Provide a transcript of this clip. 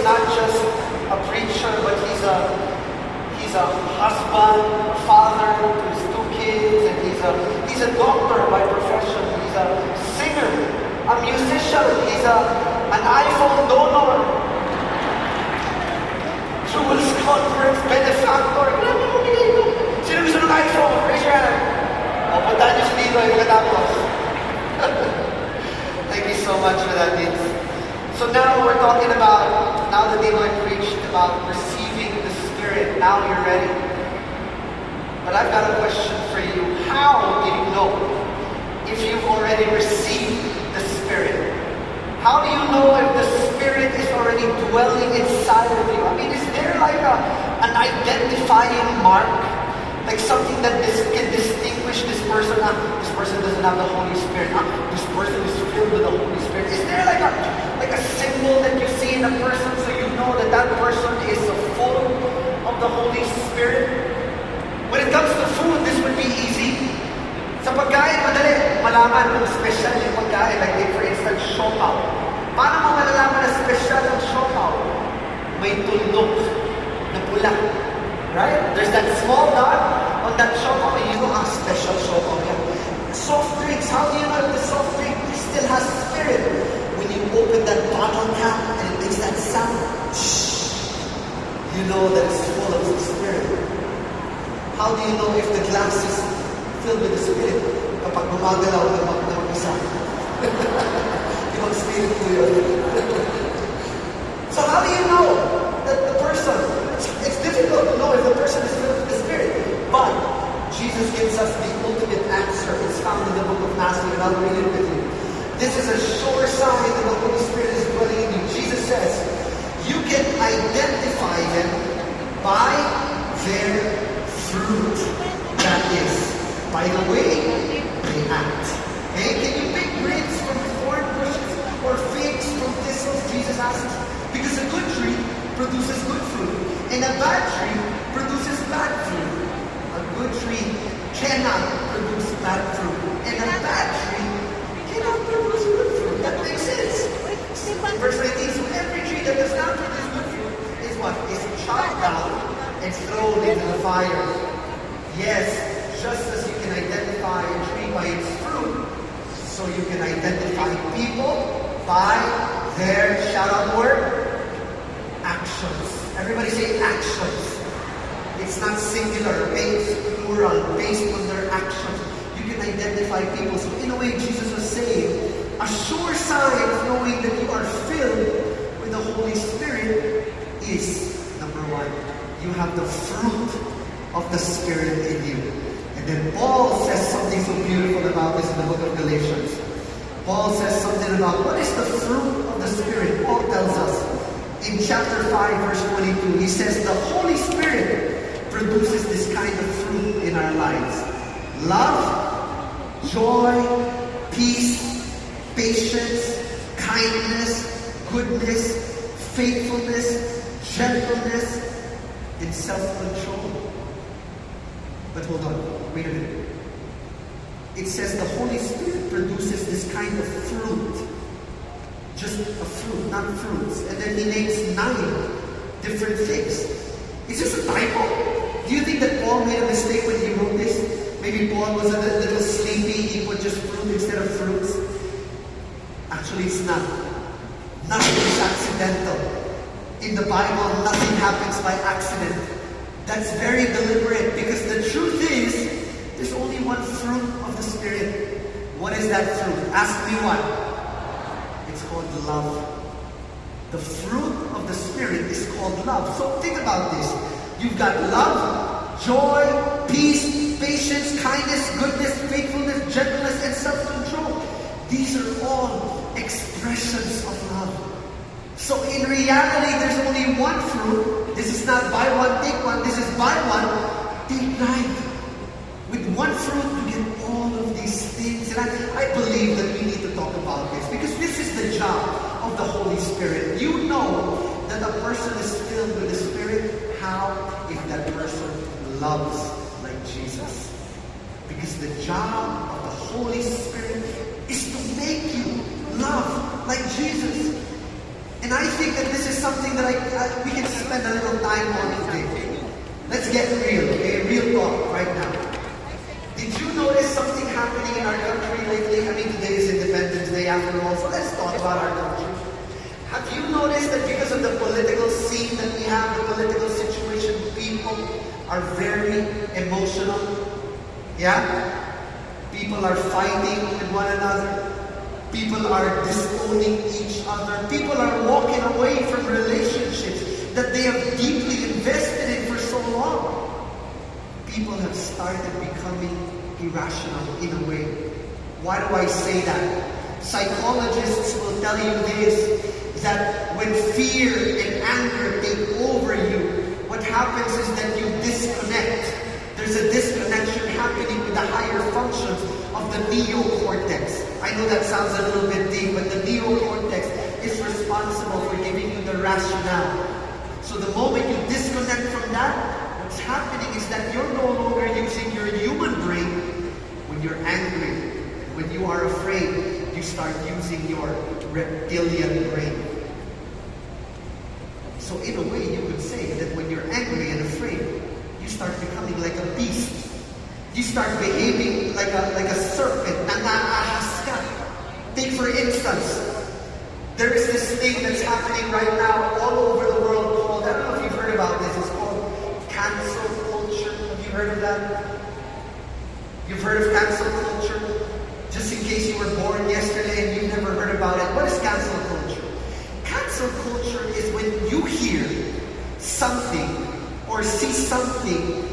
not just a preacher, but he's a husband, a father to his 2 kids, and he's a doctor by profession. He's a singer, a musician. He's an iPhone donor, Jules Conference benefactor. Sino gusto ng iPhone? Raise your hand. O, puntahan niyo si Dito ay pagkatapos. Thank you so much for that, Dito. So now we're talking about, now that Dito preached about receiving the Spirit, now you're ready. But I've got a question for you. How do you know if you've already received the Spirit? How do you know if the Spirit is already dwelling inside of you? I mean, is there like an identifying mark? Like something that can distinguish this person? This person doesn't have the Holy Spirit. This person is filled with the Holy Spirit. Is there like a symbol that you see in a person so you know that that person is full of the Holy Spirit? When it comes to food, this would be easy. Sa pagkain, madali malaman kung special yung pagkain. Like for instance, siopaw. Paano mo malalaman na special ang siopaw? May tuldok na pula. Right? There's that small dot on that siopaw, and you know how special siopaw is. Soft drinks, how do you know if the soft drink still has spirit? When you open that bottle cap and it makes that sound, you know that it's full of the Spirit. How do you know if the glass is filled with the Spirit? Kapag gumagalaw na mag-isa. Yung Spirit ko yun. So how do you know that the person, it's difficult to know if the person is filled with the Spirit. But Jesus gives us the ultimate answer. It's found in the book of Matthew, and I'll read it with you. This is a sure sign that the Holy Spirit is dwelling in you. Jesus says, you can identify them by their fruit. That is, by the way they act. Okay? Can you pick grapes from thorn bushes or figs from thistles? Jesus asks. Because a good tree produces good fruit, and a bad tree produces bad fruit. A good tree cannot produce bad fruit, and a bad tree cannot produce good fruit. That makes sense. Verse 19, so every tree that does not produce good fruit is what? Is chopped down and thrown into the fire. Yes, just as you can identify a tree by its fruit, so you can identify people by their, shout out word, actions. Everybody say actions. It's not singular, it's plural, based on their actions. You can identify people. So in a way, Jesus was saying, a sure sign of knowing that you are filled with the Holy Spirit is, number one, you have the fruit of the Spirit in you. And then Paul says something so beautiful about this in the book of Galatians. Paul says something about what is the fruit of the Spirit. Paul tells us in chapter 5 verse 22, he says the Holy Spirit produces this kind of fruit in our lives. Love, joy, peace, patience, kindness, goodness, faithfulness, gentleness, and self-control. But hold on, wait a minute. It says the Holy Spirit produces this kind of fruit. Just a fruit, not fruits. And then he names 9 different things. Is this a typo? Do you think that Paul made a mistake when he wrote this? Maybe Paul was a little sleepy, he put just fruit instead of fruits. Actually, it's not. Nothing is accidental. In the Bible, nothing happens by accident. That's very deliberate, because the truth is, there's only one fruit of the Spirit. What is that fruit? Ask me what? It's called love. The fruit of the Spirit is called love. So think about this. You've got love, joy, peace, patience, kindness, goodness, faithfulness, gentleness, and self-control. These are all expressions of love. So in reality, there's only one fruit. This is not buy one, take one. This is buy one, take 9. With one fruit, you get all of these things. And I believe that we need to talk about this, because this is the job of the Holy Spirit. You know that a person is filled with the Spirit. How? If that person loves like Jesus. Because the job of the Holy Spirit is to make you love like Jesus. And I think that this is something that we can spend a little time on today. Let's get real, okay? Real talk right now. Did you notice something happening in our country lately? I mean, today is Independence Day after all, so let's talk about our country. Have you noticed that because of the political scene that we have, the political situation, people are very emotional? Yeah? People are fighting with one another. People are disowning each other. People are walking away from relationships that they have deeply invested in for so long. People have started becoming irrational in a way. Why do I say that? Psychologists will tell you this, that when fear and anger take over you, what happens is that you disconnect. There's a disconnection happening with the higher functions of the neocortex. I know that sounds a little bit deep, but the neocortex is responsible for giving you the rationale. So the moment you disconnect from that, what's happening is that you're no longer using your human brain. When you're angry, when you are afraid, you start using your reptilian brain. So in a way, you could say that when you're angry and afraid, you start becoming like a beast. You start behaving like a serpent. Take for instance, there is this thing that's happening right now all over the world called, I don't know if you've heard about this, it's called cancel culture. Have you heard of that? You've heard of cancel culture? Just in case you were born yesterday and you've never heard about it, what is cancel culture? Cancel culture is when you hear something or see something